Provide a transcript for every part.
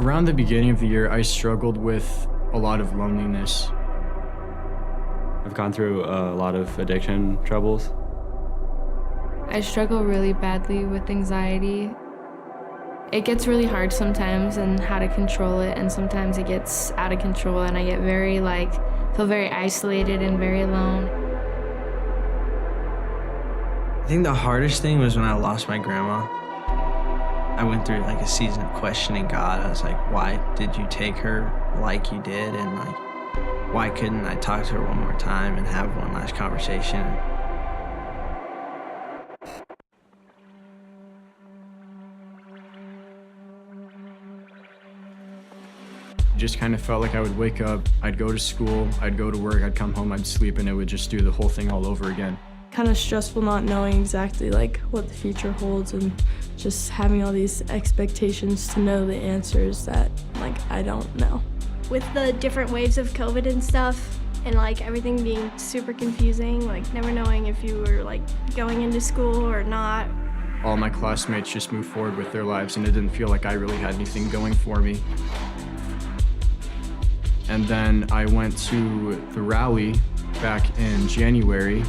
Around the beginning of the year, I struggled with a lot of loneliness. I've gone through a lot of addiction troubles. I struggle really badly with anxiety. It gets really hard sometimes and how to control it, and sometimes it gets out of control and I get feel very isolated and very alone. I think the hardest thing was when I lost my grandma. I went through a season of questioning God. I was like, why did you take her like you did? And why couldn't I talk to her one more time and have one last conversation? It just kind of felt like I would wake up, I'd go to school, I'd go to work, I'd come home, I'd sleep, and it would just do the whole thing all over again. Kind of stressful not knowing exactly what the future holds and just having all these expectations to know the answers that I don't know. With the different waves of COVID and stuff and everything being super confusing, never knowing if you were going into school or not. All my classmates just moved forward with their lives and it didn't feel like I really had anything going for me. And then I went to the rally back in January,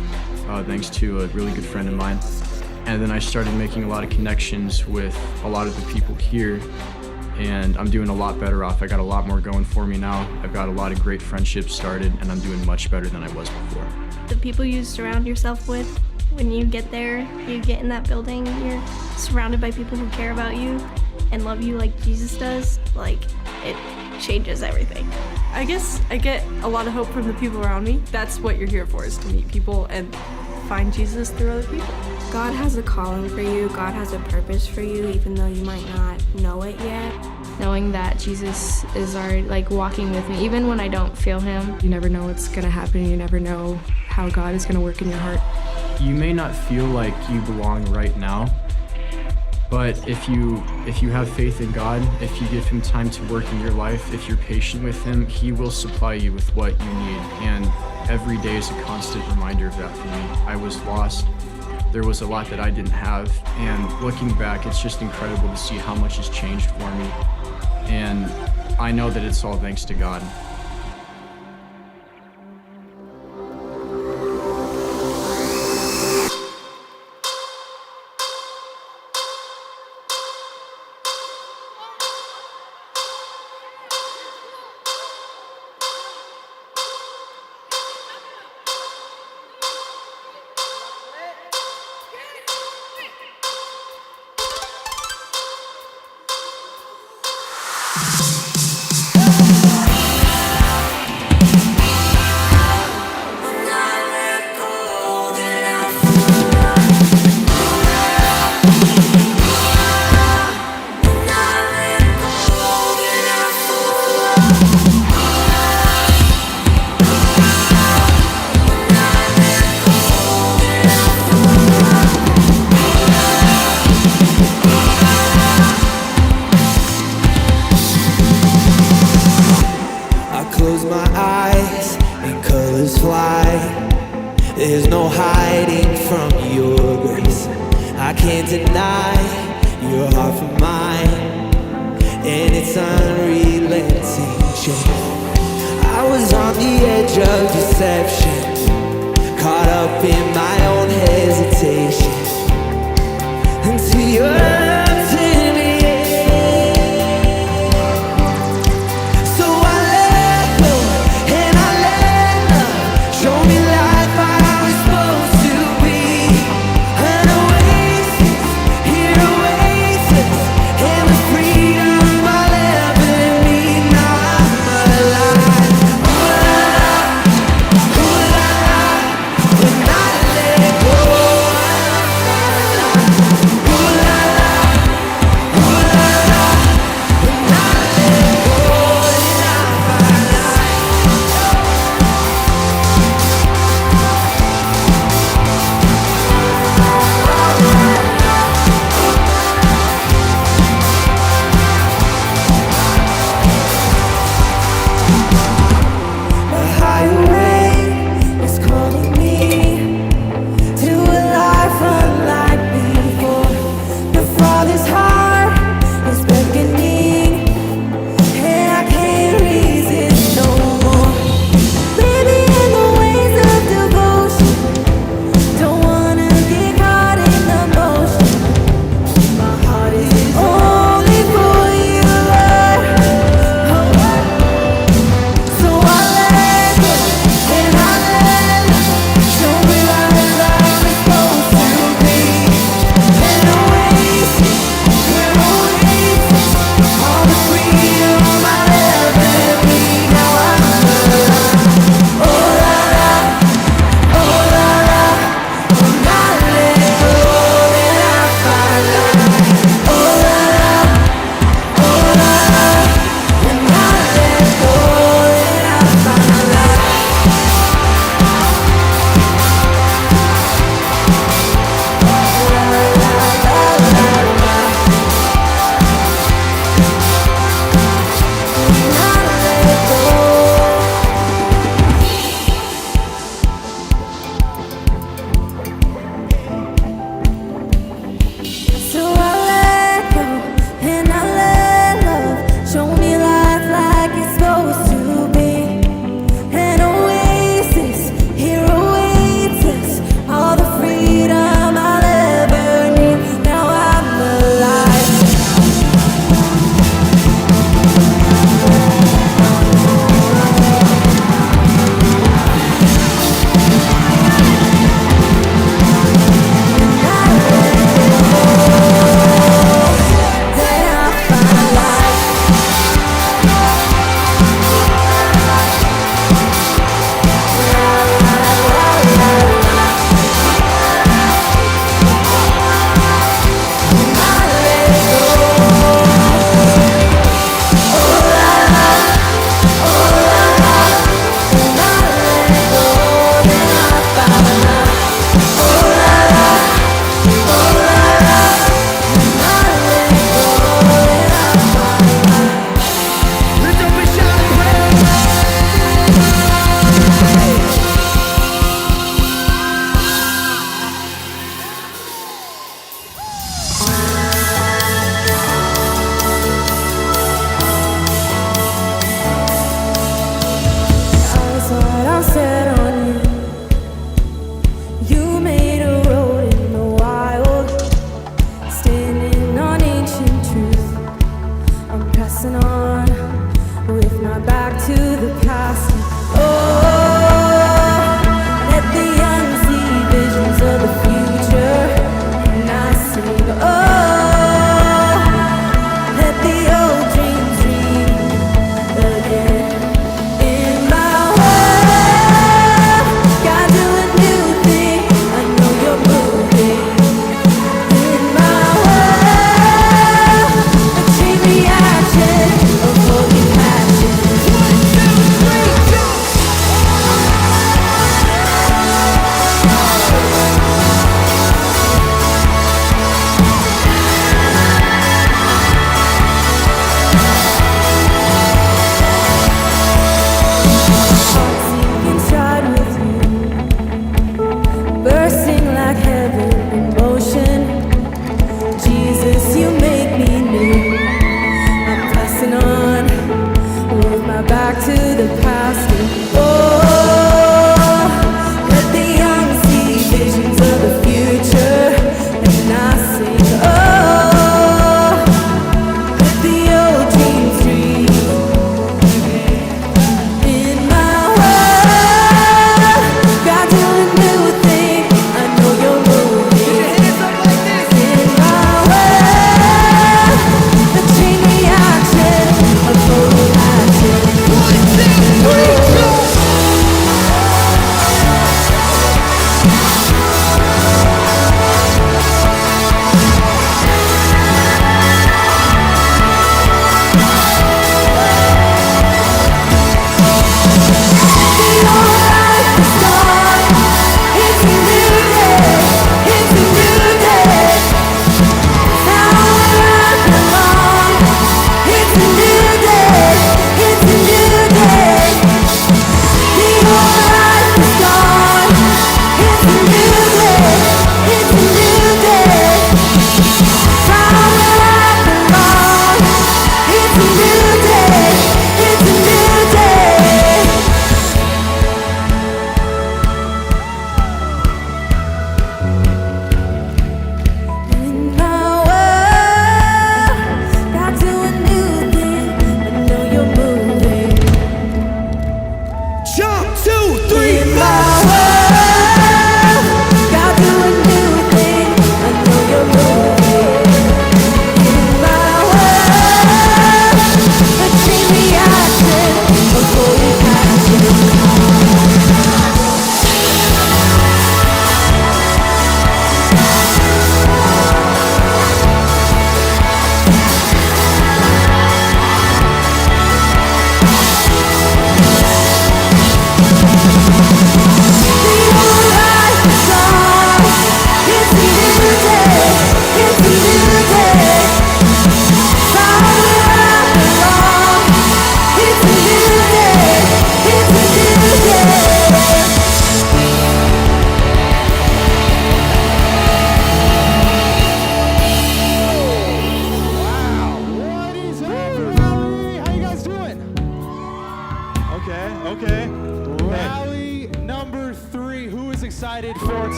thanks to a really good friend of mine. And then I started making a lot of connections with a lot of the people here, and I'm doing a lot better off. I got a lot more going for me now. I've got a lot of great friendships started, and I'm doing much better than I was before. The people you surround yourself with, when you get there, you get in that building, you're surrounded by people who care about you and love you like Jesus does. It changes everything. I guess I get a lot of hope from the people around me. That's what you're here for, is to meet people and find Jesus through other people. God has a calling for you. God has a purpose for you, even though you might not know it yet. Knowing that Jesus is walking with me, even when I don't feel him. You never know what's gonna happen. You never know how God is gonna work in your heart. You may not feel like you belong right now, but if you have faith in God, if you give him time to work in your life, if you're patient with him, he will supply you with what you need. And every day is a constant reminder of that for me. I was lost. There was a lot that I didn't have. And looking back, it's just incredible to see how much has changed for me. And I know that it's all thanks to God. Close my eyes and colors fly. There's no hiding from your grace. I can't deny your heart for mine, and it's unrelenting change. I was on the edge of deception, caught up in my own hesitation, until you're for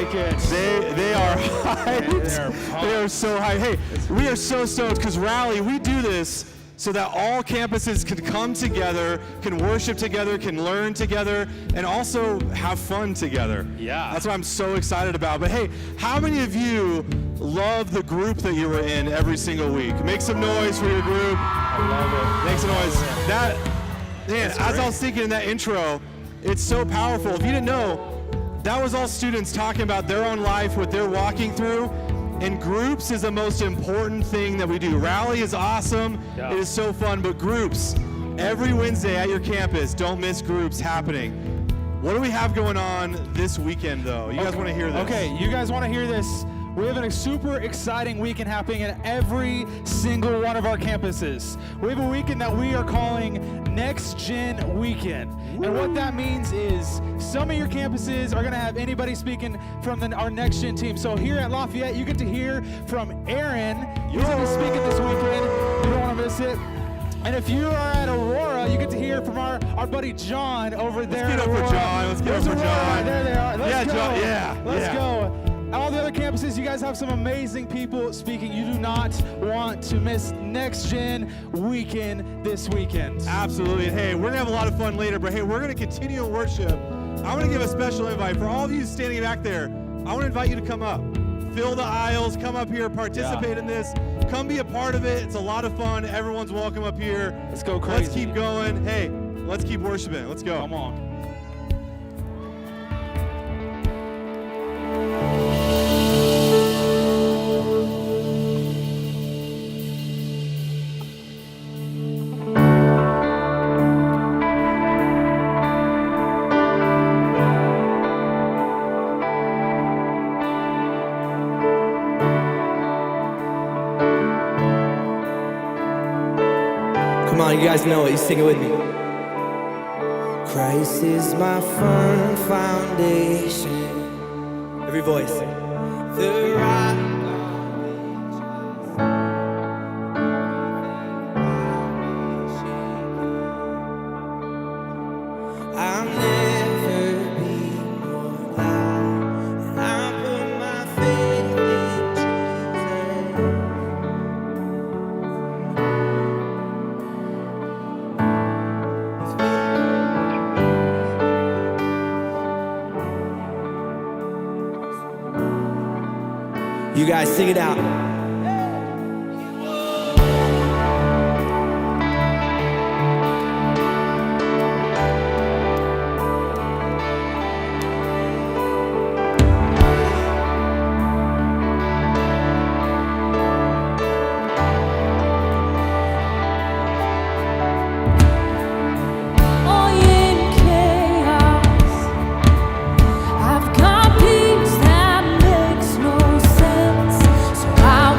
like it. They are hyped. They are so hyped. Hey, we are so stoked because Rally, we do this so that all campuses can come together, can worship together, can learn together, and also have fun together. Yeah. That's what I'm so excited about. But hey, how many of you love the group that you were in every single week? Make some noise for your group. I love it. Make some noise. Man, as I was thinking in that intro, it's so powerful. If you didn't know, that was all students talking about their own life, what they're walking through. And groups is the most important thing that we do. Rally is awesome. Yeah. It is so fun, but groups, every Wednesday at your campus, don't miss groups happening. What do we have going on this weekend, though? You guys want to hear this? Okay, you guys want to hear this? We have a super exciting weekend happening at every single one of our campuses. We have a weekend that we are calling Next Gen Weekend. And what that means is some of your campuses are going to have anybody speaking from our Next Gen team. So here at Lafayette, you get to hear from Aaron. He's going to be speaking this weekend. You don't want to miss it. And if you are at Aurora, you get to hear from our buddy John over there. Let's get up for John. Let's get up for John. There they are. Let's go. John. Yeah. Let's go. All the other campuses, you guys have some amazing people speaking. You do not want to miss Next Gen Weekend this weekend. Absolutely. And hey, we're going to have a lot of fun later, but hey, we're going to continue in worship. I want to give a special invite for all of you standing back there. I want to invite you to come up. Fill the aisles, come up here, participate in this. Come be a part of it. It's a lot of fun. Everyone's welcome up here. Let's go crazy. Let's keep going. Hey, let's keep worshiping. Let's go. Come on. Come on, you guys know it. You sing it with me. Christ is my firm foundation. Every voice. The rock on which I'll never be more glad that I put my faith in Jesus. You guys sing it out. I've got peace that makes no sense. So I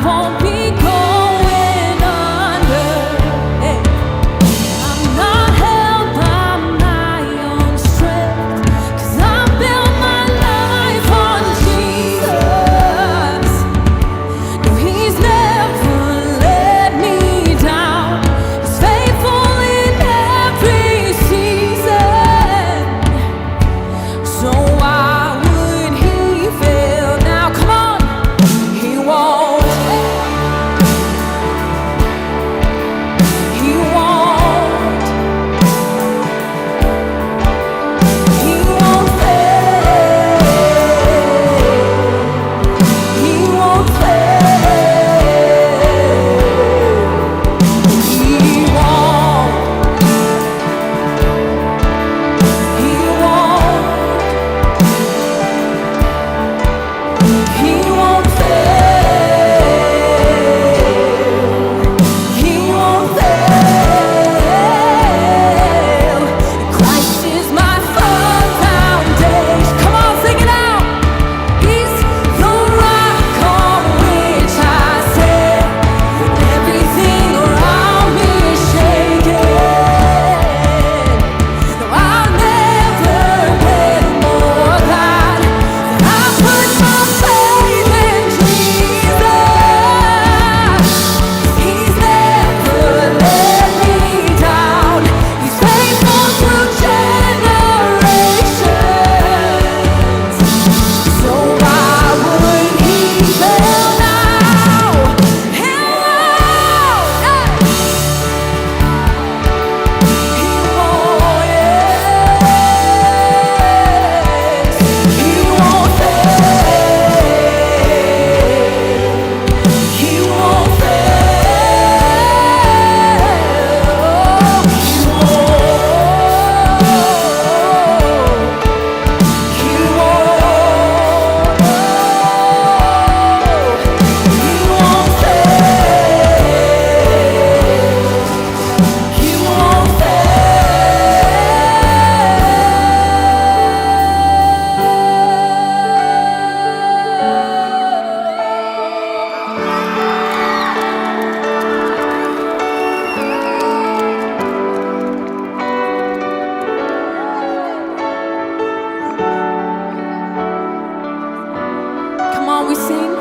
on, we sing.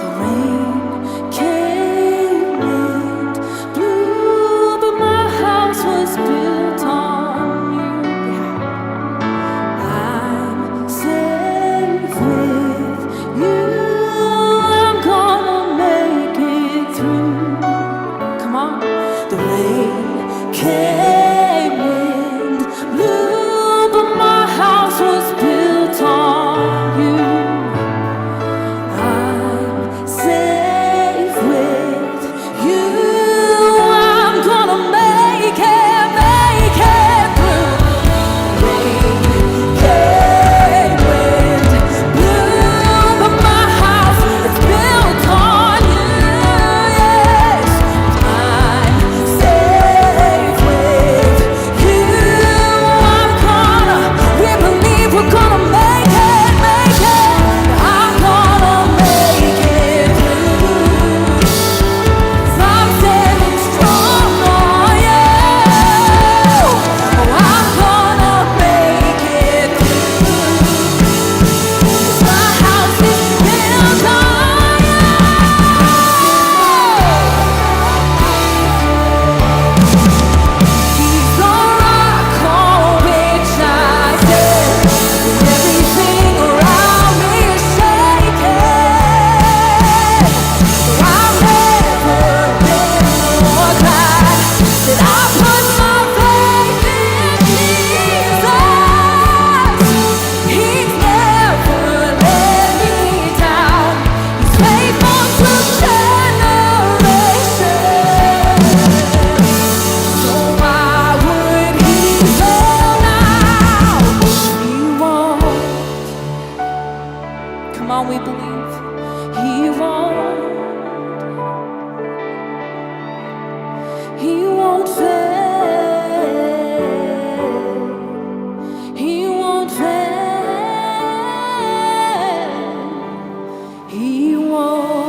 The rain came, wind blew, but my house was built on you. I'm safe with you. I'm gonna make it through. Come on. The rain came, wind blew, but my house was built on you. I'm safe with you. I'm gonna make it through. Rain came, wind blew, but my house is built on you. Yes, I'm safe with you. We believe we're gonna make it. I'm gonna make it through. 'Cause I'm standing strong on you. Oh, I'm gonna make it through. 'Cause my house is built on you. He's the rock on which I stand. When everything around me is shaking, I've never been more glad that I put my faith in Jesus. He's never let me down. He's faithful to generations. So why would he fail now? He won't. Come on, we believe he won't. He won't fail. He won't fail. He won't.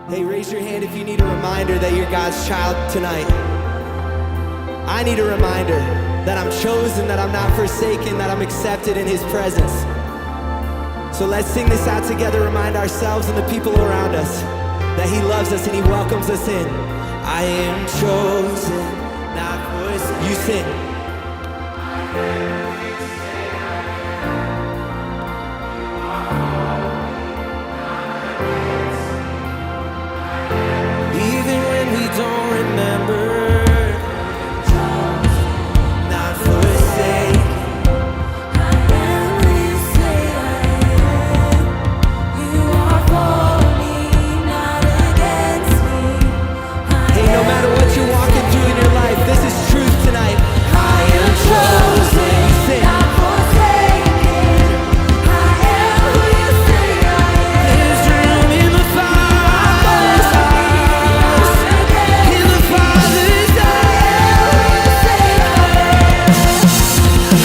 Hey, raise your hand if you need a reminder that you're God's child tonight. I need a reminder that I'm chosen, that I'm not forsaken, that I'm accepted in His presence. So let's sing this out together, remind ourselves and the people around us that He loves us and He welcomes us in. I am chosen, not forsaken. You sing. Even when we don't remember, not forsaken. I am who you say I am. You are for me, not against me. Hey, no matter what you're walking through in your life, this is truth tonight. I am chosen. You sing. Not forsaken. I am who you say I am. There's room in the Father's house, in the Father's house.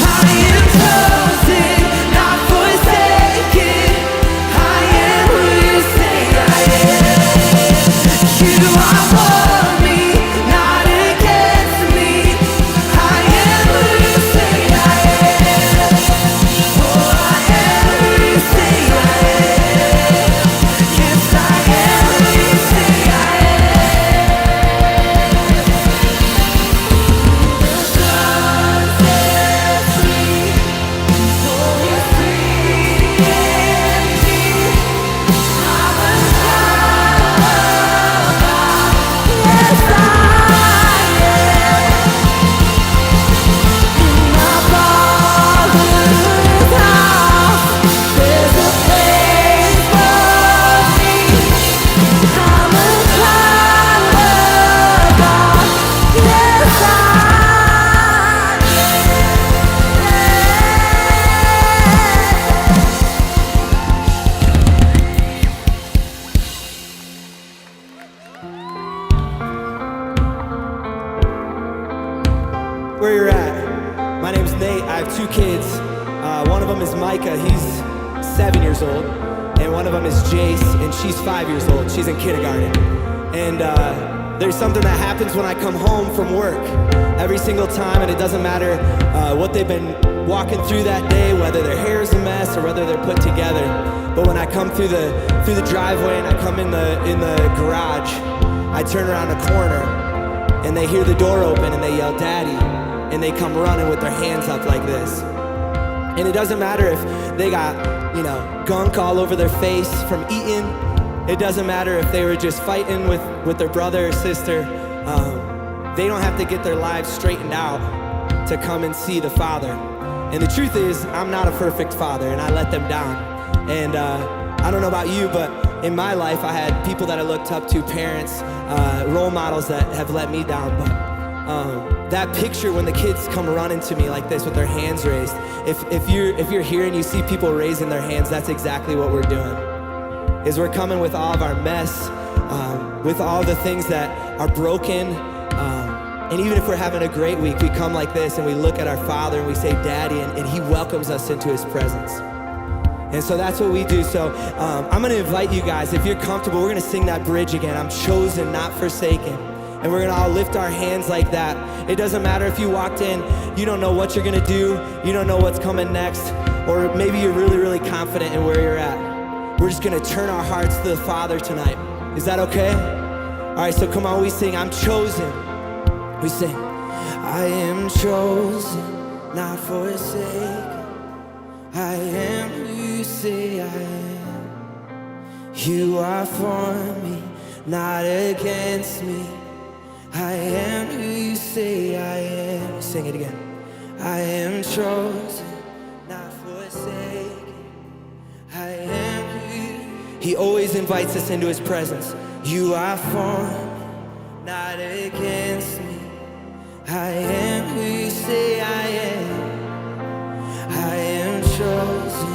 I am chosen, not forsaken. I am who you say I am. You are for me, not against me. I am who you say I am. Oh, I am who you say I am. Yes, I am who you say I Where you're at. My name's Nate. I have two kids. One of them is Micah. He's 7 years old. And one of them is Jace, and she's 5 years old. She's in kindergarten. And there's something that happens when I come home from work every single time, and it doesn't matter what they've been walking through that day, whether their hair is a mess or whether they're put together. But when I come through the driveway and I come in the garage, I turn around a corner and they hear the door open and they yell, "Daddy," and they come running with their hands up like this. And it doesn't matter if they got, gunk all over their face from eating. It doesn't matter if they were just fighting with their brother or sister. They don't have to get their lives straightened out to come and see the Father. And the truth is, I'm not a perfect father, and I let them down. And I don't know about you, but in my life, I had people that I looked up to, parents, role models that have let me down. But that picture when the kids come running to me like this with their hands raised, if you're here and you see people raising their hands, that's exactly what we're doing. Is we're coming with all of our mess, with all the things that are broken, and even if we're having a great week, we come like this and we look at our Father and we say, "Daddy," and He welcomes us into His presence. And so that's what we do. So I'm gonna invite you guys, if you're comfortable, we're gonna sing that bridge again. I'm chosen, not forsaken. And we're gonna all lift our hands like that. It doesn't matter if you walked in, you don't know what you're gonna do, you don't know what's coming next, or maybe you're really, really confident in where you're at. We're just gonna turn our hearts to the Father tonight. Is that okay? All right, so come on, we sing, "I'm chosen." We sing, "I am chosen, not forsaken. I am who you say I am. You are for me, not against me. I am who you say I am." Sing it again. "I am chosen, not forsaken. I am who you." He always invites us into His presence. "You are for me, not against me. I am who you say I am. I am chosen,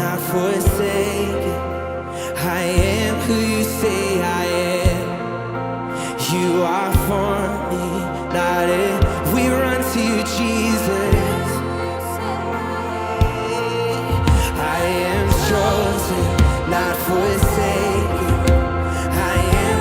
not forsaken. I am who you say I am. You are for me, not it. We run to you, Jesus. I am chosen, not forsaken. I am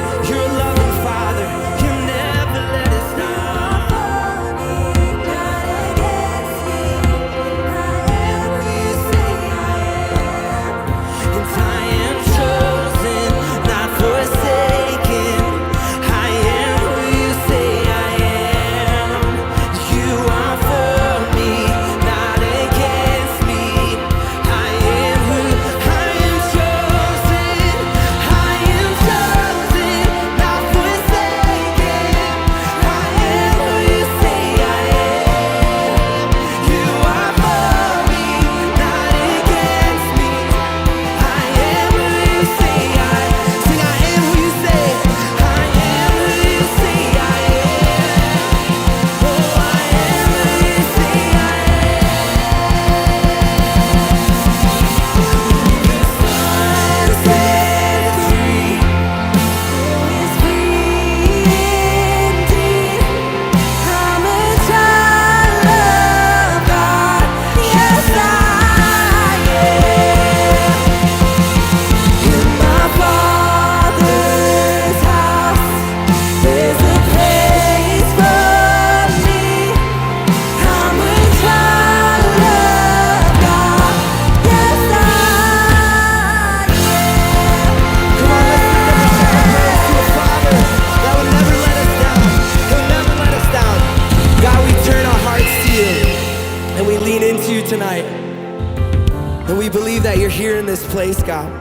place, God,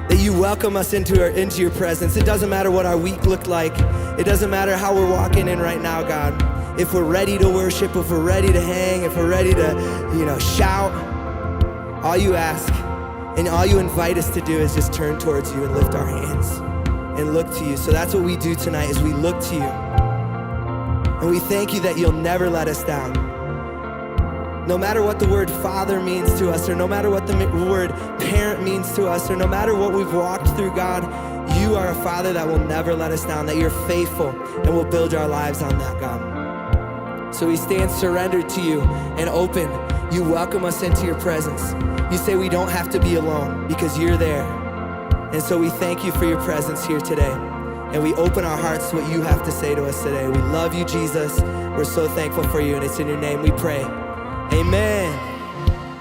that you welcome us into your presence. It doesn't matter what our week looked like. It doesn't matter how we're walking in right now, God. If we're ready to worship, if we're ready to hang, if we're ready to, shout, all you ask and all you invite us to do is just turn towards you and lift our hands and look to you. So that's what we do tonight, is we look to you. And we thank you that you'll never let us down. No matter what the word father means to us, or no matter what the word parent means to us, or no matter what we've walked through, God, you are a father that will never let us down, that you're faithful and will build our lives on that, God. So we stand surrendered to you and open. You welcome us into your presence. You say we don't have to be alone because you're there. And so we thank you for your presence here today. And we open our hearts to what you have to say to us today. We love you, Jesus. We're so thankful for you, and it's in your name we pray. Amen.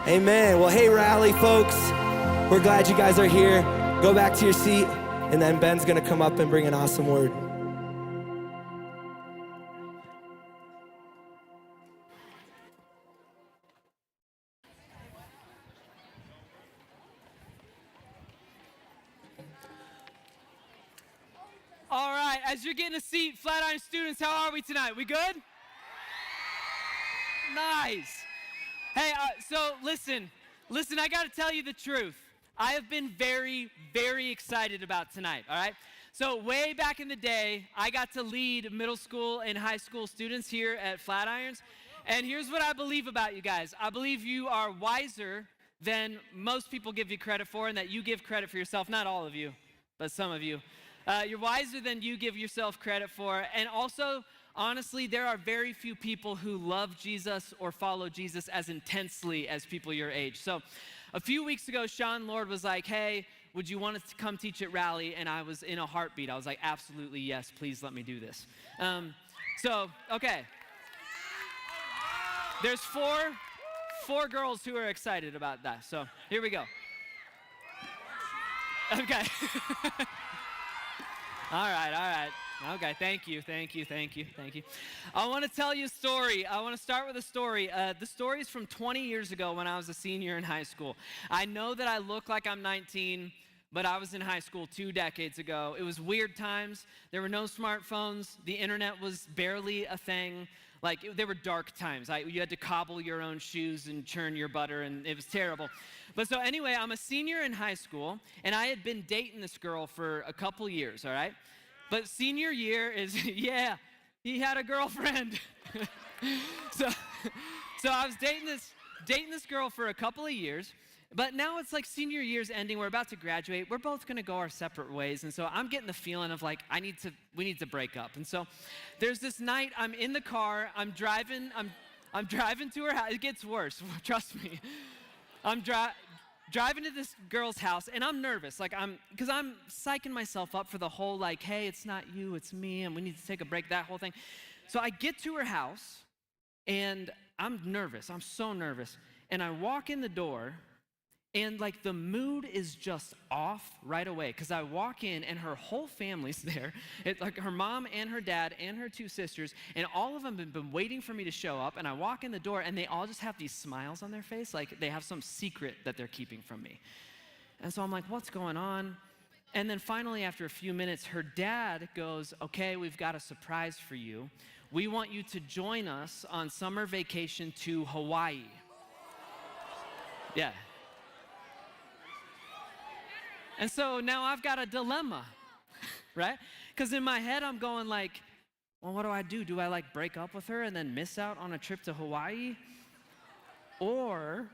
Amen. Well, hey, Rally folks. We're glad you guys are here. Go back to your seat, and then Ben's going to come up and bring an awesome word. All right, as you're getting a seat, Flatiron students, how are we tonight? We good? Nice. Hey, so listen, I got to tell you the truth. I have been very, very excited about tonight, all right? So way back in the day, I got to lead middle school and high school students here at Flatirons. And here's what I believe about you guys. I believe you are wiser than most people give you credit for, and that you give credit for yourself. Not all of you, but some of you. You're wiser than you give yourself credit for. And also, honestly, there are very few people who love Jesus or follow Jesus as intensely as people your age. So a few weeks ago, Sean Lord was like, hey, would you want to come teach at Rally? And I was in a heartbeat. I was like, absolutely, yes, please let me do this. Okay. There's four girls who are excited about that. So here we go. Okay. All right. Okay, thank you. I want to tell you a story. I want to start with a story. The story is from 20 years ago when I was a senior in high school. I know that I look like I'm 19, but I was in high school 2 decades ago. It was weird times. There were no smartphones. The internet was barely a thing. There were dark times. You had to cobble your own shoes and churn your butter, and it was terrible. But so anyway, I'm a senior in high school, and I had been dating this girl for a couple years, all right? But senior year is, yeah, he had a girlfriend. so I was dating this girl for a couple of years, but now it's like senior year's ending. We're about to graduate. We're both going to go our separate ways. And so I'm getting the feeling of we need to break up. And so there's this night, I'm in the car, I'm driving to her house. It gets worse, trust me. I'm driving to this girl's house, and I'm nervous, because I'm psyching myself up for the whole, hey, it's not you, it's me, and we need to take a break, that whole thing. So I get to her house, and I'm nervous. I'm so nervous. And I walk in the door, and the mood is just off right away, because I walk in and her whole family's there. It's her mom and her dad and her 2 sisters, and all of them have been waiting for me to show up. And I walk in the door and they all just have these smiles on their face, like they have some secret that they're keeping from me. And so I'm like, what's going on? And then finally, after a few minutes, her dad goes, okay, we've got a surprise for you. We want you to join us on summer vacation to Hawaii. Yeah. And so now I've got a dilemma, right? Because in my head, I'm going well, what do? Do I break up with her and then miss out on a trip to Hawaii? Or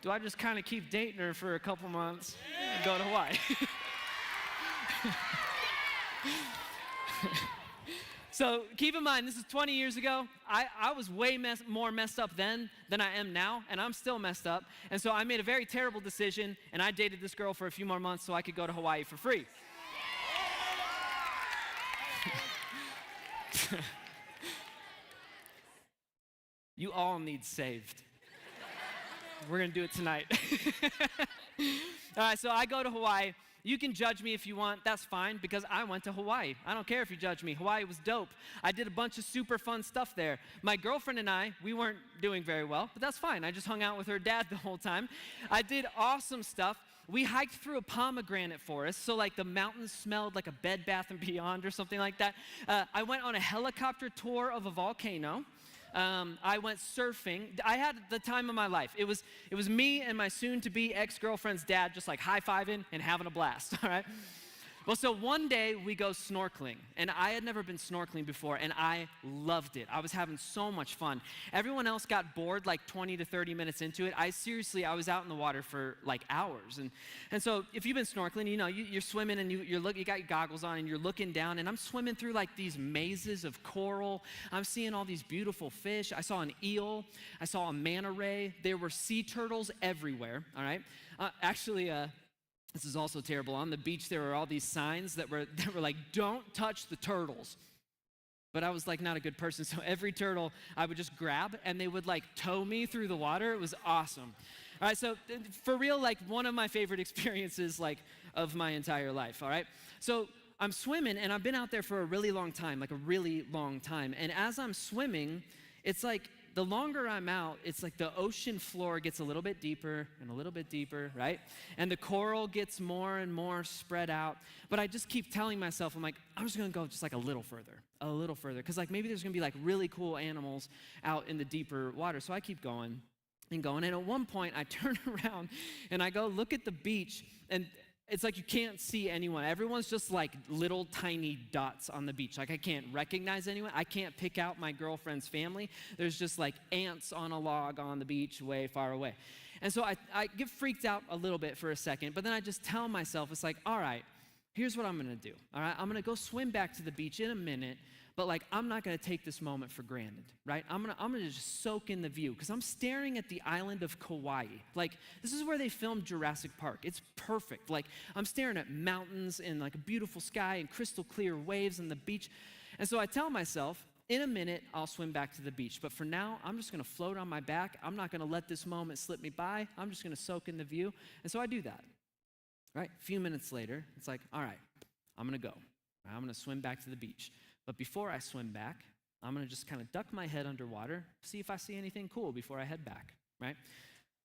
do I just kind of keep dating her for a couple months and go to Hawaii? So keep in mind, this is 20 years ago. I was way more messed up then than I am now, and I'm still messed up. And so I made a very terrible decision, and I dated this girl for a few more months so I could go to Hawaii for free. You all need saved. We're going to do it tonight. All right, so I go to Hawaii. You can judge me if you want, that's fine, because I went to Hawaii. I don't care if you judge me. Hawaii was dope. I did a bunch of super fun stuff there. My girlfriend and I, we weren't doing very well, but that's fine. I just hung out with her dad the whole time. I did awesome stuff. We hiked through a pomegranate forest, so like the mountains smelled like a Bed Bath & Beyond or something like that. I went on a helicopter tour of a volcano. I went surfing. I had the time of my life. It was me and my soon-to-be ex-girlfriend's dad just like high-fiving and having a blast, all right? Well, so one day we go snorkeling, and I had never been snorkeling before, and I loved it. I was having so much fun. Everyone else got bored like 20 to 30 minutes into it. I was out in the water for like hours. And so if you've been snorkeling, you know, you're swimming and you got your goggles on and you're looking down, and I'm swimming through like these mazes of coral. I'm seeing all these beautiful fish. I saw an eel. I saw a manta ray. There were sea turtles everywhere, all right? This is also terrible. On the beach, there were all these signs that were like, don't touch the turtles. But I was like not a good person, so every turtle I would just grab, and they would like tow me through the water. It was awesome. All right, so for real, like one of my favorite experiences like of my entire life, all right? So I'm swimming, and I've been out there for a really long time, like a really long time. And as I'm swimming, it's like, the longer I'm out, it's like the ocean floor gets a little bit deeper and a little bit deeper, right? And the coral gets more and more spread out. But I just keep telling myself, I'm like, I'm just gonna go just like a little further. Because like maybe there's gonna be like really cool animals out in the deeper water. So I keep going and going. And at one point I turn around and I go look at the beach, and it's like you can't see anyone. Everyone's just like little tiny dots on the beach. Like I can't recognize anyone. I can't pick out my girlfriend's family. There's just like ants on a log on the beach way far away. And so I get freaked out a little bit for a second, but then I just tell myself, it's like, all right, here's what I'm gonna do. All right, I'm gonna go swim back to the beach in a minute, but like I'm not gonna take this moment for granted, right? I'm gonna just soak in the view, because I'm staring at the island of Kauai. Like this is where they filmed Jurassic Park. It's perfect. Like I'm staring at mountains and like a beautiful sky and crystal clear waves on the beach. And so I tell myself, in a minute, I'll swim back to the beach. But for now, I'm just gonna float on my back. I'm not gonna let this moment slip me by. I'm just gonna soak in the view. And so I do that. Right? A few minutes later, it's like, all right, I'm gonna go. I'm gonna swim back to the beach. But before I swim back, I'm gonna just kind of duck my head underwater, see if I see anything cool before I head back, right?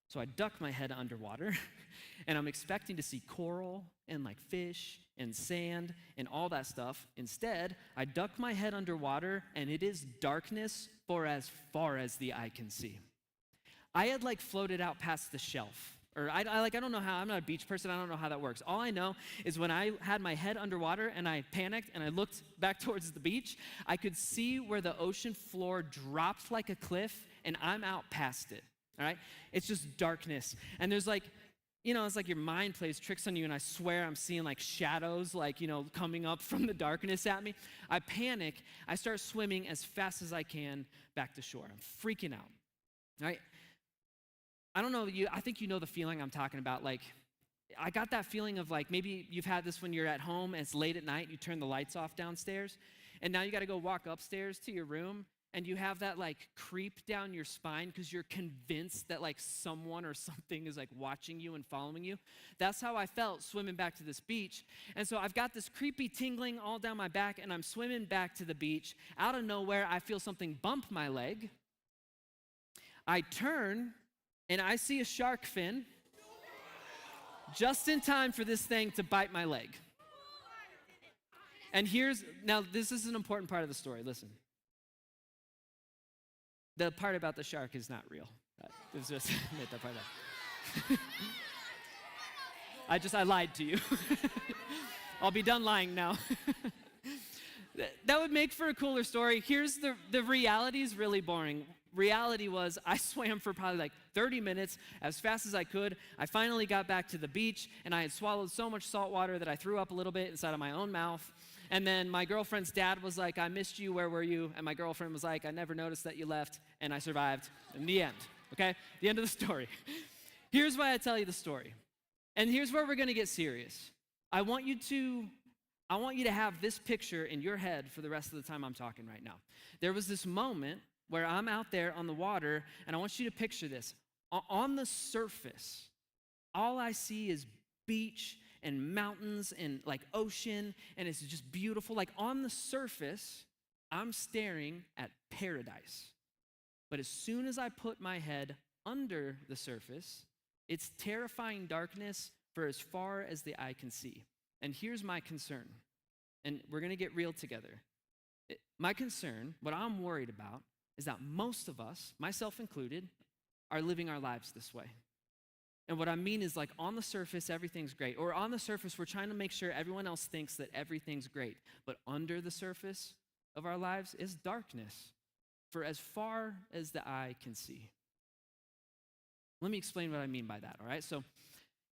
So I duck my head underwater, and I'm expecting to see coral and like fish and sand and all that stuff. Instead, I duck my head underwater, and it is darkness for as far as the eye can see. I had like floated out past the shelf. Or I don't know how, I'm not a beach person, I don't know how that works. All I know is when I had my head underwater and I panicked and I looked back towards the beach, I could see where the ocean floor dropped like a cliff, and I'm out past it, all right? It's just darkness. And there's like, you know, it's like your mind plays tricks on you, and I swear I'm seeing like shadows, like, you know, coming up from the darkness at me. I panic, I start swimming as fast as I can back to shore. I'm freaking out, all right? I don't know, I think you know the feeling I'm talking about. Like, I got that feeling of like, maybe you've had this when you're at home and it's late at night, you turn the lights off downstairs, and now you gotta go walk upstairs to your room, and you have that like creep down your spine because you're convinced that like someone or something is like watching you and following you. That's how I felt swimming back to this beach. And so I've got this creepy tingling all down my back, and I'm swimming back to the beach. Out of nowhere, I feel something bump my leg. I turn, and I see a shark fin just in time for this thing to bite my leg. And now this is an important part of the story, listen. The part about the shark is not real. It's just admit that part out. I lied to you. I'll be done lying now. That would make for a cooler story. Here's the reality is really boring. Reality was I swam for probably like 30 minutes as fast as I could. I finally got back to the beach, and I had swallowed so much salt water that I threw up a little bit inside of my own mouth. And then my girlfriend's dad was like, I missed you, where were you? And my girlfriend was like, I never noticed that you left, and I survived. In the end, okay? The end of the story. Here's why I tell you the story. And here's where we're gonna get serious. I want you to have this picture in your head for the rest of the time I'm talking right now. There was this moment where I'm out there on the water, and I want you to picture this. On the surface, all I see is beach and mountains and like ocean, and it's just beautiful. Like on the surface, I'm staring at paradise. But as soon as I put my head under the surface, it's terrifying darkness for as far as the eye can see. And here's my concern, and we're gonna get real together. My concern, what I'm worried about, is that most of us, myself included, are living our lives this way. And what I mean is, like, on the surface, everything's great. Or on the surface, we're trying to make sure everyone else thinks that everything's great. But under the surface of our lives is darkness for as far as the eye can see. Let me explain what I mean by that, all right? So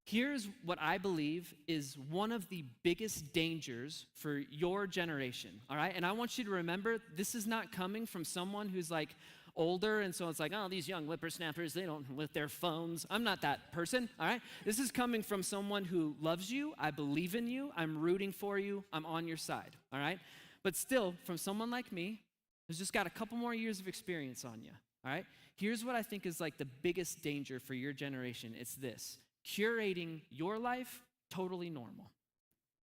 here's what I believe is one of the biggest dangers for your generation, all right? And I want you to remember, this is not coming from someone who's like older, and so it's like, oh, these young whippersnappers, they don't with their phones. I'm not that person, all right? This is coming from someone who loves you, I believe in you, I'm rooting for you, I'm on your side, all right? But still, from someone like me, who's just got a couple more years of experience on you, all right? Here's what I think is like the biggest danger for your generation. It's this: curating your life, totally normal.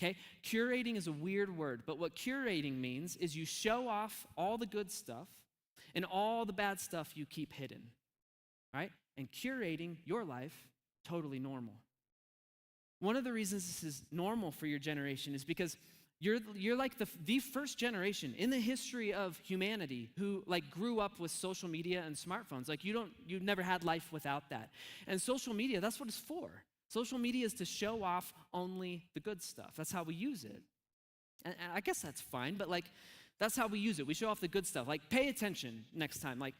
Okay? Curating is a weird word, but what curating means is you show off all the good stuff and all the bad stuff you keep hidden, right? And curating your life, totally normal. One of the reasons this is normal for your generation is because you're like the first generation in the history of humanity who like grew up with social media and smartphones. Like you've never had life without that. And social media, that's what it's for. Social media is to show off only the good stuff. That's how we use it. And I guess that's fine, but like that's how we use it. We show off the good stuff. Like pay attention next time. Like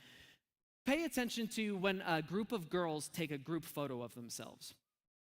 pay attention to when a group of girls take a group photo of themselves.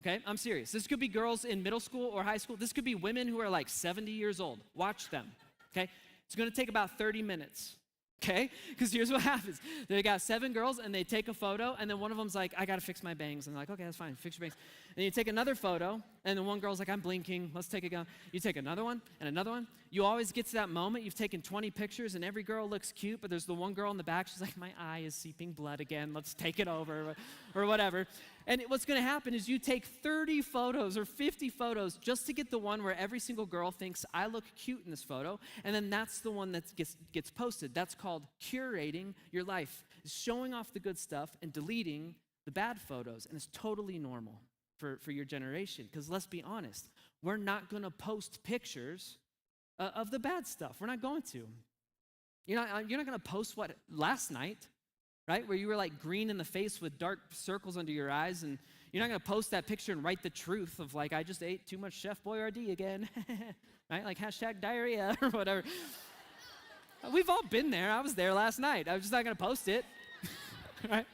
Okay, I'm serious. This could be girls in middle school or high school. This could be women who are like 70 years old. Watch them, okay? It's gonna take about 30 minutes, okay? Because here's what happens. They got 7 girls and they take a photo and then one of them's like, I gotta fix my bangs. And they're like, okay, that's fine, fix your bangs. And you take another photo and then one girl's like, I'm blinking, let's take a go. You take another one and another one. You always get to that moment, you've taken 20 pictures and every girl looks cute, but there's the one girl in the back, she's like, my eye is seeping blood again, let's take it over, or whatever. And what's gonna happen is you take 30 photos or 50 photos just to get the one where every single girl thinks, I look cute in this photo, and then that's the one that gets posted. That's called curating your life. It's showing off the good stuff and deleting the bad photos, and it's totally normal for your generation, because let's be honest, we're not gonna post pictures of the bad stuff. We're not going to. You're not gonna post what last night, right? Where you were like green in the face with dark circles under your eyes, and you're not gonna post that picture and write the truth of like, I just ate too much Chef Boyardee again, right? Like hashtag diarrhea or whatever. We've all been there. I was there last night. I was just not gonna post it, right?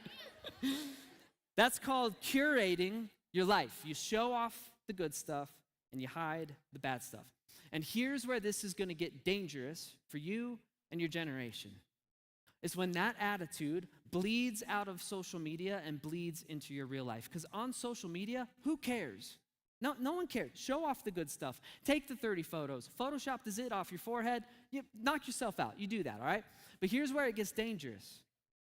That's called curating your life. You show off the good stuff and you hide the bad stuff. And here's where this is gonna get dangerous for you and your generation. It's when that attitude bleeds out of social media and bleeds into your real life. Because on social media, who cares? No one cares. Show off the good stuff. Take the 30 photos. Photoshop the zit off your forehead. You knock yourself out. You do that, all right? But here's where it gets dangerous,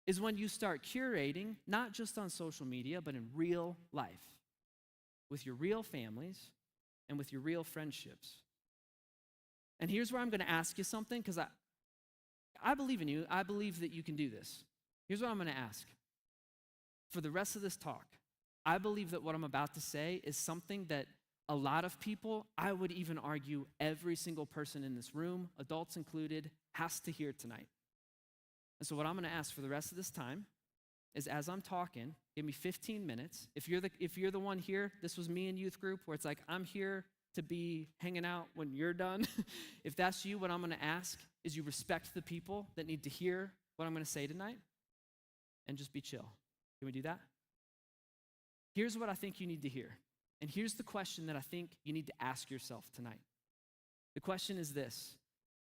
is when you start curating, not just on social media, but in real life, with your real families and with your real friendships. And here's where I'm gonna ask you something, because I believe in you. I believe that you can do this. Here's what I'm gonna ask. For the rest of this talk, I believe that what I'm about to say is something that a lot of people, I would even argue every single person in this room, adults included, has to hear tonight. And so what I'm gonna ask for the rest of this time is, as I'm talking, give me 15 minutes. If you're the one here, this was me in youth group, where it's like, I'm here to be hanging out when you're done. If that's you, what I'm gonna ask is you respect the people that need to hear what I'm gonna say tonight and just be chill. Can we do that? Here's what I think you need to hear. And here's the question that I think you need to ask yourself tonight. The question is this: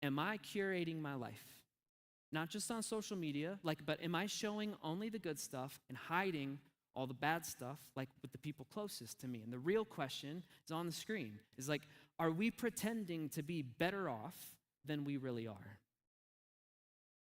am I curating my life? Not just on social media, but am I showing only the good stuff and hiding all the bad stuff, like with the people closest to me? And the real question is on the screen, is like, are we pretending to be better off than we really are?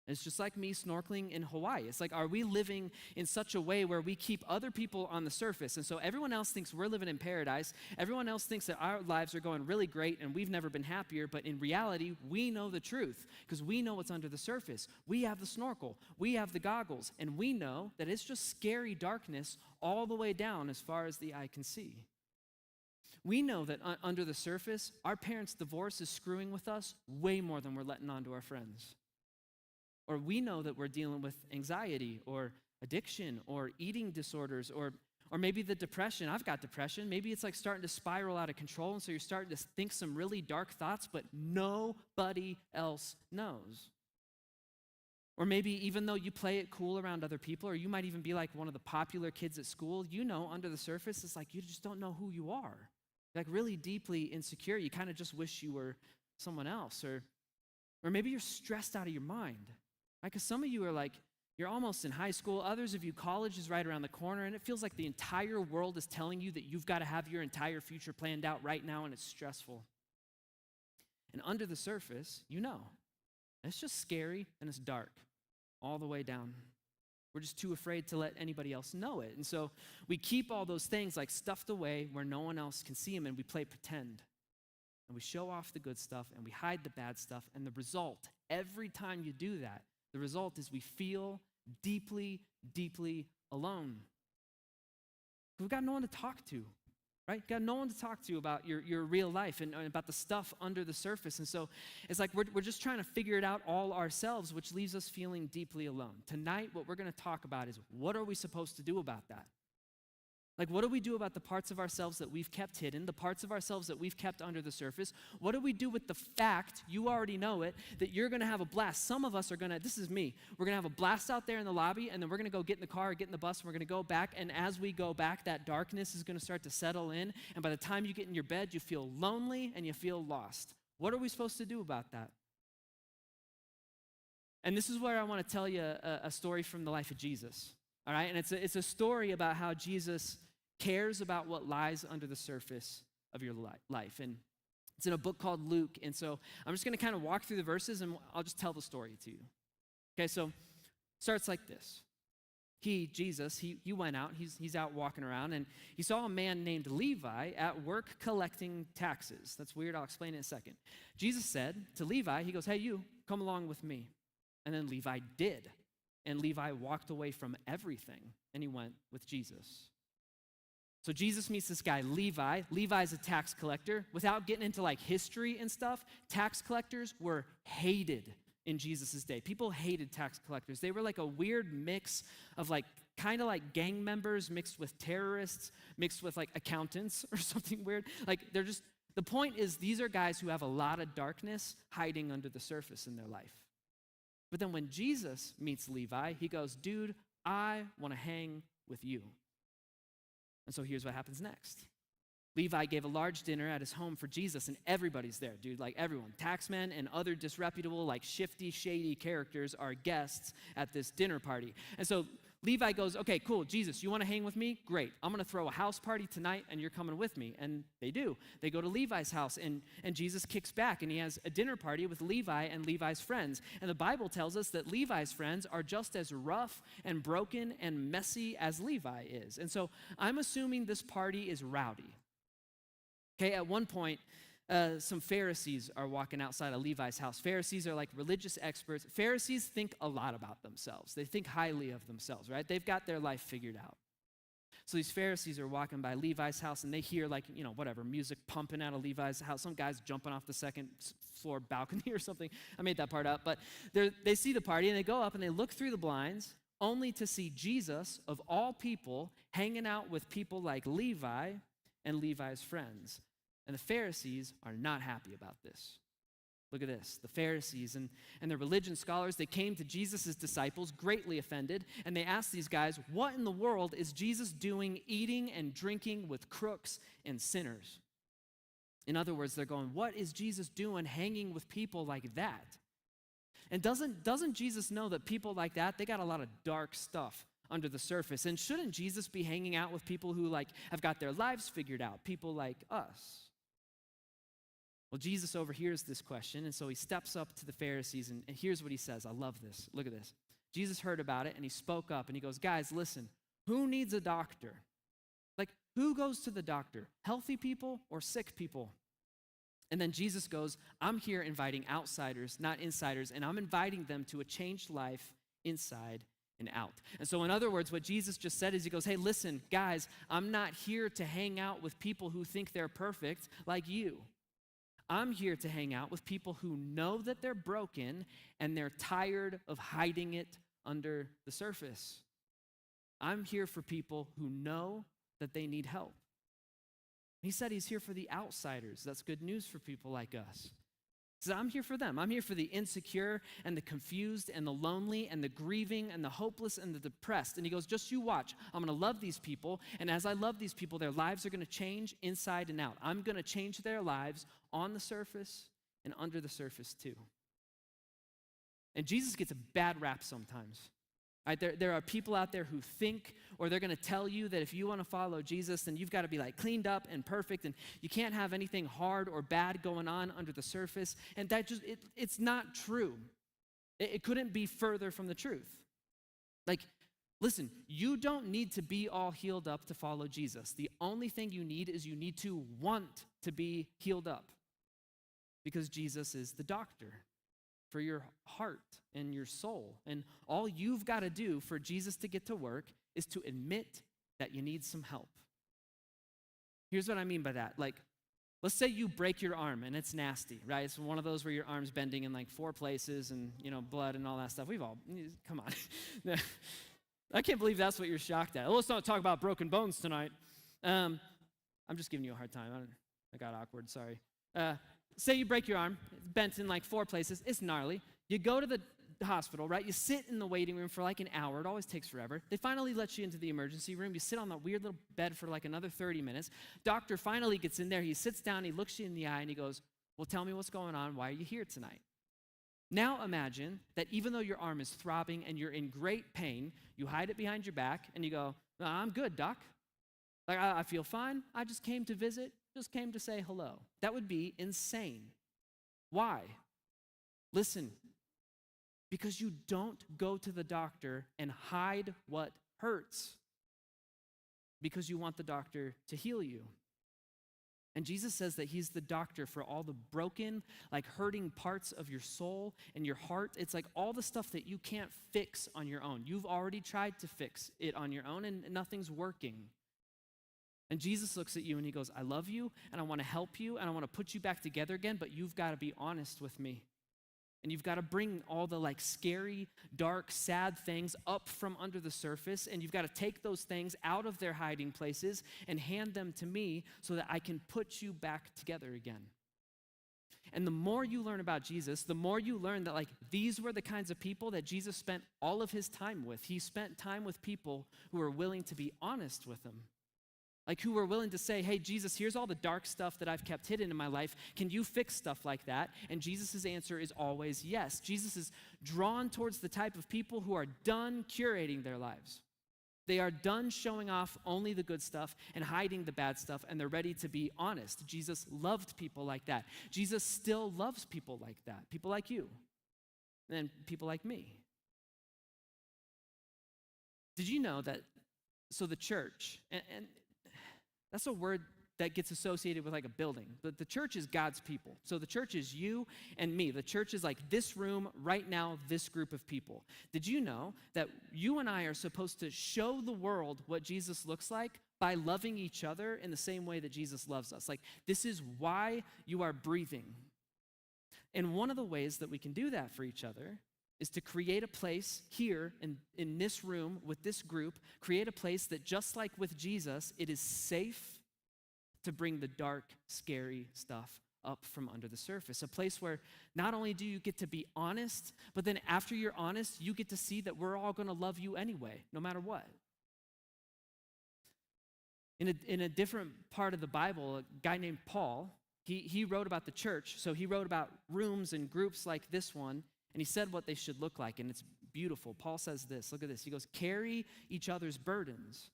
It's just like me snorkeling in Hawaii. It's like, are we living in such a way where we keep other people on the surface? And so everyone else thinks we're living in paradise. Everyone else thinks that our lives are going really great and we've never been happier. But in reality, we know the truth because we know what's under the surface. We have the snorkel, we have the goggles, and we know that it's just scary darkness all the way down as far as the eye can see. We know that under the surface, our parents' divorce is screwing with us way more than we're letting on to our friends. Or we know that we're dealing with anxiety or addiction or eating disorders or maybe the depression. I've got depression. Maybe it's like starting to spiral out of control, and so you're starting to think some really dark thoughts, but nobody else knows. Or maybe even though you play it cool around other people, or you might even be like one of the popular kids at school, you know under the surface, it's like you just don't know who you are. You're like really deeply insecure. You kind of just wish you were someone else. Or maybe you're stressed out of your mind. Because some of you are like, you're almost in high school. Others of you, college is right around the corner, and it feels like the entire world is telling you that you've got to have your entire future planned out right now, and it's stressful. And under the surface, you know, it's just scary and it's dark all the way down. We're just too afraid to let anybody else know it. And so we keep all those things like stuffed away where no one else can see them, and we play pretend. And we show off the good stuff, and we hide the bad stuff, and the result, every time you do that, the result is we feel deeply, deeply alone. We've got no one to talk to, right? Got no one to talk to about your real life and about the stuff under the surface. And so it's like we're just trying to figure it out all ourselves, which leaves us feeling deeply alone. Tonight, what we're going to talk about is what are we supposed to do about that? Like, what do we do about the parts of ourselves that we've kept hidden, the parts of ourselves that we've kept under the surface? What do we do with the fact, you already know it, that you're going to have a blast? Some of us are going to, this is me, we're going to have a blast out there in the lobby, and then we're going to go get in the car or get in the bus, and we're going to go back, and as we go back, that darkness is going to start to settle in, and by the time you get in your bed, you feel lonely and you feel lost. What are we supposed to do about that? And this is where I want to tell you a story from the life of Jesus. All right, and it's a story about how Jesus cares about what lies under the surface of your life. And it's in a book called Luke. And so I'm just going to kind of walk through the verses, and I'll just tell the story to you. Okay, so it starts like this. Jesus, he went out. He's out walking around, and he saw a man named Levi at work collecting taxes. That's weird. I'll explain it in a second. Jesus said to Levi, he goes, "Hey, you, come along with me." And then Levi did. And Levi walked away from everything, and he went with Jesus. So Jesus meets this guy, Levi. Levi's a tax collector. Without getting into like history and stuff, tax collectors were hated in Jesus' day. People hated tax collectors. They were like a weird mix of like, kind of like gang members mixed with terrorists, mixed with like accountants or something weird. Like they're just, the point is these are guys who have a lot of darkness hiding under the surface in their life. But then when Jesus meets Levi, he goes, "Dude, I want to hang with you." And so here's what happens next. Levi gave a large dinner at his home for Jesus, and everybody's there, dude, like everyone. Taxmen and other disreputable, like shifty, shady characters are guests at this dinner party. And so Levi goes, "Okay, cool, Jesus, you want to hang with me? Great. I'm going to throw a house party tonight, and you're coming with me." And they do. They go to Levi's house, and Jesus kicks back, and he has a dinner party with Levi and Levi's friends. And the Bible tells us that Levi's friends are just as rough and broken and messy as Levi is. And so I'm assuming this party is rowdy. Okay, at one point, some Pharisees are walking outside of Levi's house. Pharisees are like religious experts. Pharisees think a lot about themselves. They think highly of themselves, right? They've got their life figured out. So these Pharisees are walking by Levi's house, and they hear like, music pumping out of Levi's house. Some guy's jumping off the second floor balcony or something. I made that part up. But they see the party, and they go up, and they look through the blinds, only to see Jesus, of all people, hanging out with people like Levi and Levi's friends. And the Pharisees are not happy about this. Look at this. The Pharisees and the religion scholars, they came to Jesus' disciples greatly offended, and they asked these guys, "What in the world is Jesus doing eating and drinking with crooks and sinners?" In other words, they're going, what is Jesus doing hanging with people like that? And doesn't Jesus know that people like that, they got a lot of dark stuff under the surface? And shouldn't Jesus be hanging out with people who like have got their lives figured out, people like us? Well, Jesus overhears this question, and so he steps up to the Pharisees, and here's what he says. I love this. Look at this. Jesus heard about it, and he spoke up, and he goes, guys, listen, who needs a doctor? Like, who goes to the doctor? Healthy people or sick people? And then Jesus goes, I'm here inviting outsiders, not insiders, and I'm inviting them to a changed life inside and out. And so in other words, what Jesus just said is he goes, hey, listen, guys, I'm not here to hang out with people who think they're perfect like you. I'm here to hang out with people who know that they're broken and they're tired of hiding it under the surface. I'm here for people who know that they need help. He said he's here for the outsiders. That's good news for people like us. He said, I'm here for them. I'm here for the insecure and the confused and the lonely and the grieving and the hopeless and the depressed. And he goes, just you watch. I'm going to love these people. And as I love these people, their lives are going to change inside and out. I'm going to change their lives on the surface and under the surface too. And Jesus gets a bad rap sometimes. Right? There are people out there who think, or they're going to tell you that if you want to follow Jesus, then you've got to be like cleaned up and perfect, and you can't have anything hard or bad going on under the surface. And that just, it's not true. It couldn't be further from the truth. Like, listen, you don't need to be all healed up to follow Jesus. The only thing you need is you need to want to be healed up, because Jesus is the doctor for your heart and your soul. And all you've got to do for Jesus to get to work is to admit that you need some help. Here's what I mean by that. Like, let's say you break your arm and it's nasty, right? It's one of those where your arm's bending in like 4 places and, blood and all that stuff. Come on. I can't believe that's what you're shocked at. Let's not talk about broken bones tonight. I'm just giving you a hard time. I got awkward, sorry. Say you break your arm, it's bent in like 4 places, it's gnarly. You go to the hospital, right? You sit in the waiting room for like an hour. It always takes forever. They finally let you into the emergency room. You sit on that weird little bed for like another 30 minutes. Doctor finally gets in there. He sits down, he looks you in the eye, and he goes, well, tell me what's going on. Why are you here tonight? Now imagine that even though your arm is throbbing and you're in great pain, you hide it behind your back, and you go, no, I'm good, doc. Like, I feel fine. I just came to visit. Just came to say hello. That would be insane. Why? Listen, because you don't go to the doctor and hide what hurts, because you want the doctor to heal you. And Jesus says that he's the doctor for all the broken, like hurting parts of your soul and your heart. It's like all the stuff that you can't fix on your own. You've already tried to fix it on your own and nothing's working. And Jesus looks at you and he goes, I love you and I want to help you and I want to put you back together again, but you've got to be honest with me. And you've got to bring all the like scary, dark, sad things up from under the surface, and you've got to take those things out of their hiding places and hand them to me so that I can put you back together again. And the more you learn about Jesus, the more you learn that like these were the kinds of people that Jesus spent all of his time with. He spent time with people who were willing to be honest with him. Like who were willing to say, hey, Jesus, here's all the dark stuff that I've kept hidden in my life. Can you fix stuff like that? And Jesus' answer is always yes. Jesus is drawn towards the type of people who are done curating their lives. They are done showing off only the good stuff and hiding the bad stuff, and they're ready to be honest. Jesus loved people like that. Jesus still loves people like that, people like you and people like me. Did you know that, so the church, and that's a word that gets associated with like a building. But the church is God's people. So the church is you and me. The church is like this room right now, this group of people. Did you know that you and I are supposed to show the world what Jesus looks like by loving each other in the same way that Jesus loves us? Like, this is why you are breathing. And one of the ways that we can do that for each other is to create a place here in this room with this group, create a place that just like with Jesus, it is safe to bring the dark, scary stuff up from under the surface. A place where not only do you get to be honest, but then after you're honest, you get to see that we're all gonna love you anyway, no matter what. In a different part of the Bible, a guy named Paul, he wrote about the church. So he wrote about rooms and groups like this one, and he said what they should look like, and it's beautiful. Paul says this, look at this. He goes, carry each other's burdens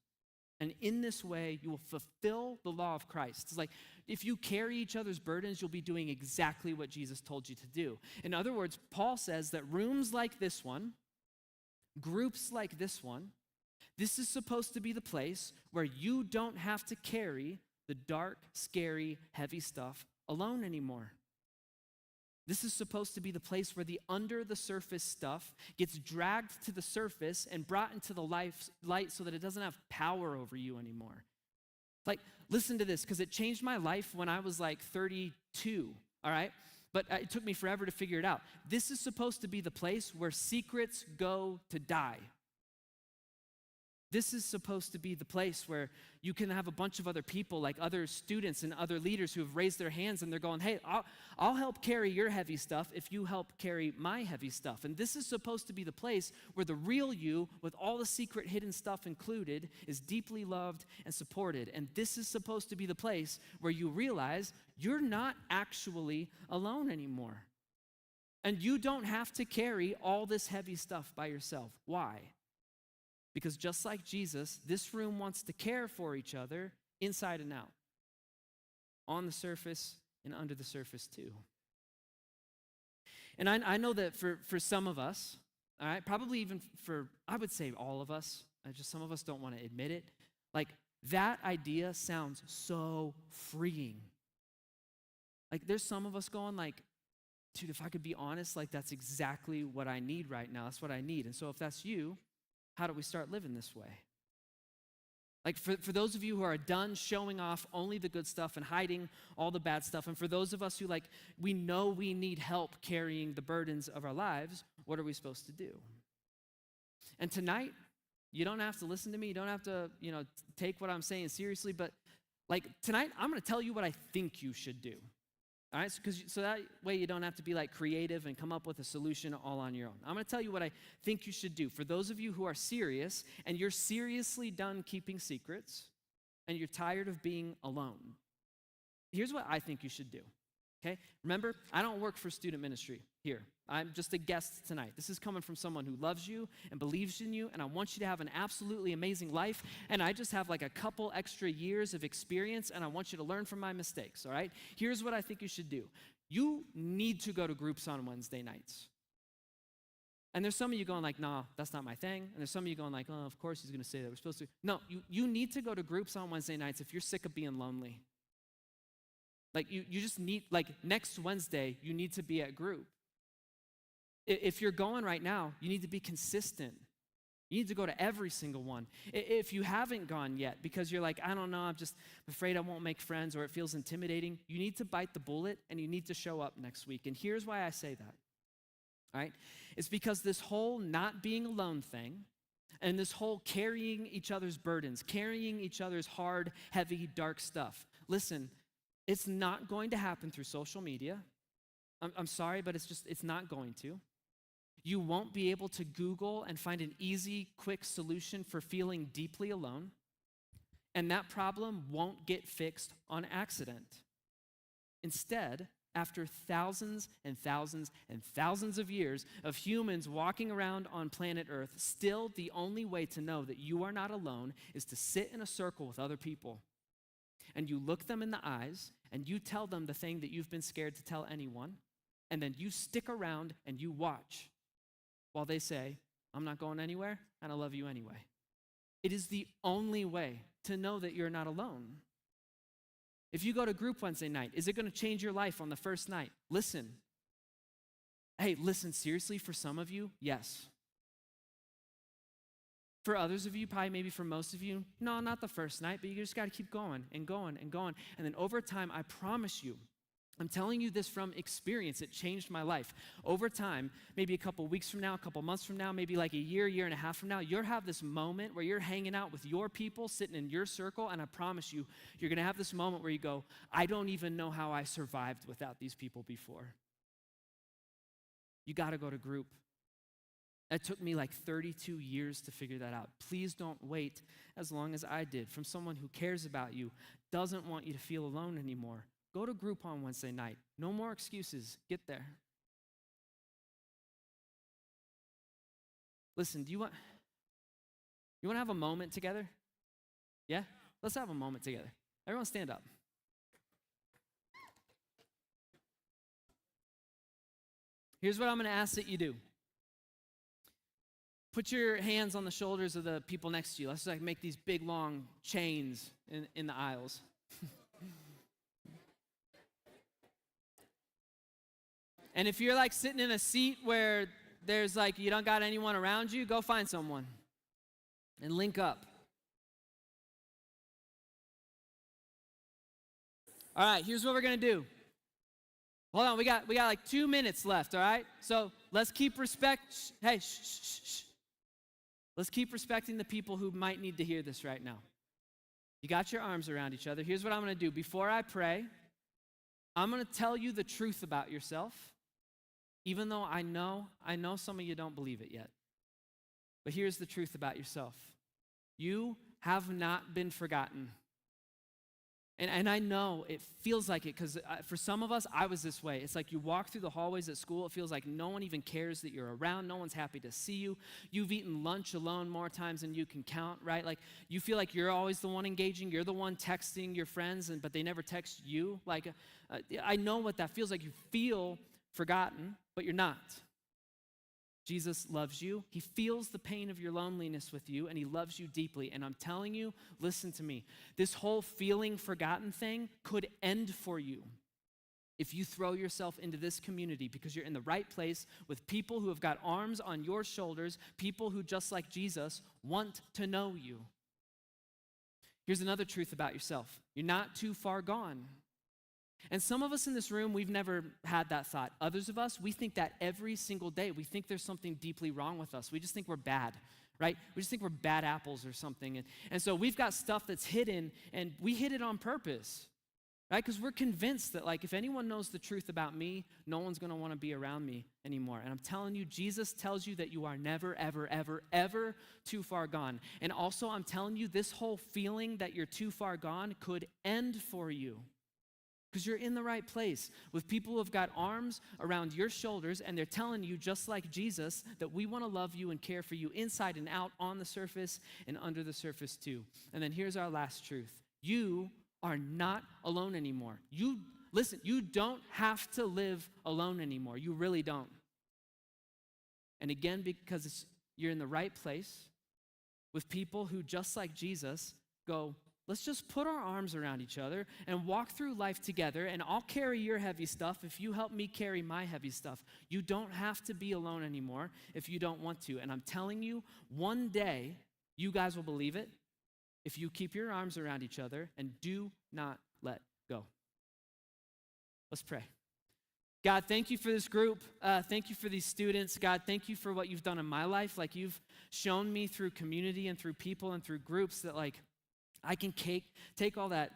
And in this way, you will fulfill the law of Christ. It's like if you carry each other's burdens, you'll be doing exactly what Jesus told you to do. In other words, Paul says that rooms like this one, groups like this one, this is supposed to be the place where you don't have to carry the dark, scary, heavy stuff alone anymore. This is supposed to be the place where the under the surface stuff gets dragged to the surface and brought into the light so that it doesn't have power over you anymore. Like, listen to this, because it changed my life when I was like 32, all right? But it took me forever to figure it out. This is supposed to be the place where secrets go to die. This is supposed to be the place where you can have a bunch of other people, like other students and other leaders who have raised their hands and they're going, hey, I'll help carry your heavy stuff if you help carry my heavy stuff. And this is supposed to be the place where the real you, with all the secret hidden stuff included, is deeply loved and supported. And this is supposed to be the place where you realize you're not actually alone anymore. And you don't have to carry all this heavy stuff by yourself. Why? Because just like Jesus, this room wants to care for each other inside and out, on the surface and under the surface too. And I know that for some of us, all right, probably even for, I would say all of us, just some of us don't want to admit it, like that idea sounds so freeing. Like there's some of us going like, dude, if I could be honest, like that's exactly what I need right now. That's what I need. And so if that's you, how do we start living this way? Like for those of you who are done showing off only the good stuff and hiding all the bad stuff, and for those of us who like, we know we need help carrying the burdens of our lives, what are we supposed to do? And tonight, you don't have to listen to me, you don't have to, take what I'm saying seriously, but like tonight, I'm gonna tell you what I think you should do. All right, so that way you don't have to be like creative and come up with a solution all on your own. I'm going to tell you what I think you should do. For those of you who are serious and you're seriously done keeping secrets and you're tired of being alone, here's what I think you should do, okay? Remember, I don't work for student ministry here. I'm just a guest tonight. This is coming from someone who loves you and believes in you, and I want you to have an absolutely amazing life, and I just have like a couple extra years of experience, and I want you to learn from my mistakes, all right? Here's what I think you should do. You need to go to groups on Wednesday nights. And there's some of you going like, nah, that's not my thing. And there's some of you going like, oh, of course he's going to say that. We're supposed to. No, you need to go to groups on Wednesday nights if you're sick of being lonely. Like you just need, like next Wednesday, you need to be at group. If you're going right now, you need to be consistent. You need to go to every single one. If you haven't gone yet because you're like, I don't know, I'm just afraid I won't make friends or it feels intimidating, you need to bite the bullet and you need to show up next week. And here's why I say that, all right? It's because this whole not being alone thing and this whole carrying each other's burdens, carrying each other's hard, heavy, dark stuff, listen, it's not going to happen through social media. I'm sorry, but it's not going to. You won't be able to Google and find an easy, quick solution for feeling deeply alone. And that problem won't get fixed on accident. Instead, after thousands and thousands and thousands of years of humans walking around on planet Earth, still the only way to know that you are not alone is to sit in a circle with other people. And you look them in the eyes and you tell them the thing that you've been scared to tell anyone. And then you stick around and you watch while they say, I'm not going anywhere and I love you anyway. It is the only way to know that you're not alone. If you go to group Wednesday night, is it going to change your life on the first night? Listen. Hey, listen, seriously, for some of you, yes. For others of you, probably maybe for most of you, no, not the first night, but you just got to keep going and going and going. And then over time, I promise you, I'm telling you this from experience. It changed my life. Over time, maybe a couple weeks from now, a couple months from now, maybe like a year and a half from now, you'll have this moment where you're hanging out with your people, sitting in your circle, and I promise you, you're going to have this moment where you go, I don't even know how I survived without these people before. You got to go to group. It took me like 32 years to figure that out. Please don't wait as long as I did from someone who cares about you, doesn't want you to feel alone anymore. Go to group on Wednesday night. No more excuses. Get there. Listen, do you want to have a moment together? Yeah? Let's have a moment together. Everyone stand up. Here's what I'm going to ask that you do. Put your hands on the shoulders of the people next to you. Let's like make these big, long chains in the aisles. And if you're like sitting in a seat where there's like, you don't got anyone around you, go find someone and link up. All right, here's what we're going to do. Hold on, we got like 2 minutes left, all right? So let's keep respect. Hey, shh. Let's keep respecting the people who might need to hear this right now. You got your arms around each other. Here's what I'm going to do. Before I pray, I'm going to tell you the truth about yourself, even though I know some of you don't believe it yet. But here's the truth about yourself. You have not been forgotten. And I know it feels like it, because for some of us, I was this way. It's like you walk through the hallways at school, it feels like no one even cares that you're around, no one's happy to see you. You've eaten lunch alone more times than you can count, right? Like you feel like you're always the one engaging, you're the one texting your friends, but they never text you. Like I know what that feels like. You feel forgotten, but you're not. Jesus loves you. He feels the pain of your loneliness with you, and he loves you deeply. And I'm telling you, listen to me. This whole feeling forgotten thing could end for you if you throw yourself into this community, because you're in the right place with people who have got arms on your shoulders, people who, just like Jesus, want to know you. Here's another truth about yourself. You're not too far gone. And some of us in this room, we've never had that thought. Others of us, we think that every single day. We think there's something deeply wrong with us. We just think we're bad, right? We just think we're bad apples or something. And so we've got stuff that's hidden, and we hid it on purpose, right? Because we're convinced that, like, if anyone knows the truth about me, no one's going to want to be around me anymore. And I'm telling you, Jesus tells you that you are never, ever, ever, ever too far gone. And also, I'm telling you, this whole feeling that you're too far gone could end for you. Because you're in the right place with people who have got arms around your shoulders, and they're telling you, just like Jesus, that we want to love you and care for you inside and out, on the surface and under the surface too. And then here's our last truth. You are not alone anymore. You don't have to live alone anymore. You really don't. And again, because you're in the right place with people who, just like Jesus, go, let's just put our arms around each other and walk through life together, and I'll carry your heavy stuff if you help me carry my heavy stuff. You don't have to be alone anymore if you don't want to. And I'm telling you, one day, you guys will believe it if you keep your arms around each other and do not let go. Let's pray. God, thank you for this group. Thank you for these students. God, thank you for what you've done in my life. Like, you've shown me through community and through people and through groups that, like, I can take all that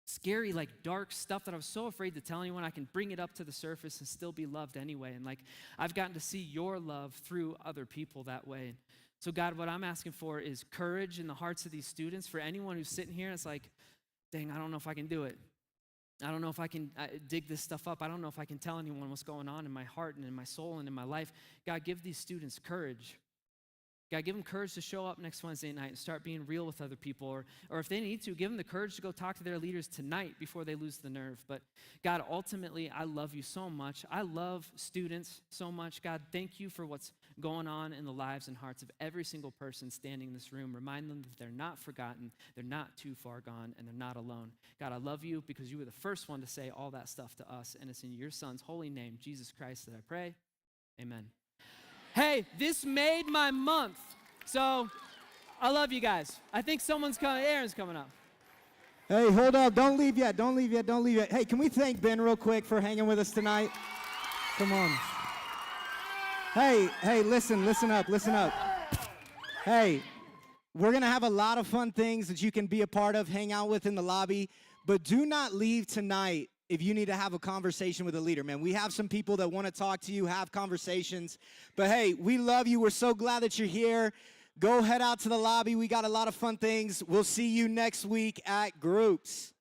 scary, like, dark stuff that I was so afraid to tell anyone. I can bring it up to the surface and still be loved anyway. And, like, I've gotten to see your love through other people that way. So, God, what I'm asking for is courage in the hearts of these students. For anyone who's sitting here and it's like, dang, I don't know if I can do it. I don't know if I can dig this stuff up. I don't know if I can tell anyone what's going on in my heart and in my soul and in my life. God, give these students courage. God, give them courage to show up next Wednesday night and start being real with other people. Or if they need to, give them the courage to go talk to their leaders tonight before they lose the nerve. But God, ultimately, I love you so much. I love students so much. God, thank you for what's going on in the lives and hearts of every single person standing in this room. Remind them that they're not forgotten, they're not too far gone, and they're not alone. God, I love you because you were the first one to say all that stuff to us, and it's in your Son's holy name, Jesus Christ, that I pray. Amen. Hey, this made my month. So I love you guys. I think someone's coming. Aaron's coming up. Hey, hold up. Don't leave yet. Don't leave yet. Don't leave yet. Hey, can we thank Ben real quick for hanging with us tonight? Come on. Hey, listen up. Hey, we're going to have a lot of fun things that you can be a part of, hang out with in the lobby, but do not leave tonight if you need to have a conversation with a leader, man. We have some people that want to talk to you, have conversations. But hey, we love you. We're so glad that you're here. Go head out to the lobby. We got a lot of fun things. We'll see you next week at Groups.